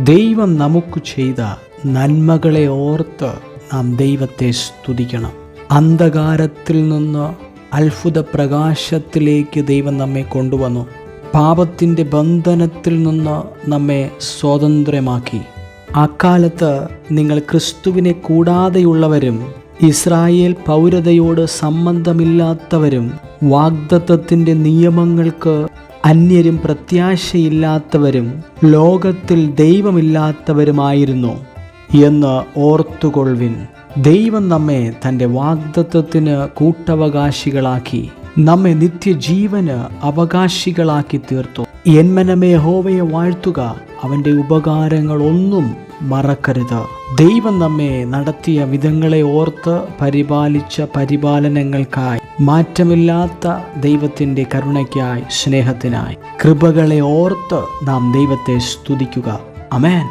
ദൈവം നമുക്ക് ചെയ്ത നന്മകളെ ഓർത്ത് നാം ദൈവത്തെ സ്തുതിക്കണം. അന്ധകാരത്തിൽ നിന്ന് അത്ഭുത പ്രകാശത്തിലേക്ക് ദൈവം നമ്മെ കൊണ്ടുവന്നു. പാപത്തിൻ്റെ ബന്ധനത്തിൽ നിന്ന് നമ്മെ സ്വാതന്ത്ര്യമാക്കി. അക്കാലത്ത് നിങ്ങൾ ക്രിസ്തുവിനെ കൂടാതെയുള്ളവരും ഇസ്രായേൽ പൗരതയോട് സംബന്ധമില്ലാത്തവരും വാഗ്ദത്തത്തിൻ്റെ നിയമങ്ങൾക്ക് അന്യരും പ്രത്യാശയില്ലാത്തവരും ലോകത്തിൽ ദൈവമില്ലാത്തവരുമായിരുന്നു എന്ന് ഓർത്തുകൊള്ളുവിൻ. ദൈവം നമ്മെ തൻ്റെ വാഗ്ദത്തത്തിന് കൂട്ടവകാശികളാക്കി നമ്മെ നിത്യജീവന് അവകാശികളാക്കി തീർത്തു. എന്മനമേ യഹോവയെ വാഴ്ത്തുക, അവൻ്റെ ഉപകാരങ്ങളൊന്നും മറക്കരുത്. ദൈവം നമ്മെ നടത്തിയ വിധങ്ങളെ ഓർത്ത് പരിപാലിച്ച പരിപാലനങ്ങൾക്കായി, മാറ്റമില്ലാത്ത ദൈവത്തിൻ്റെ കരുണയ്ക്കായി, സ്നേഹത്തിനായി, കൃപകളെ ഓർത്ത് നാം ദൈവത്തെ സ്തുതിക്കുക. ആമേൻ.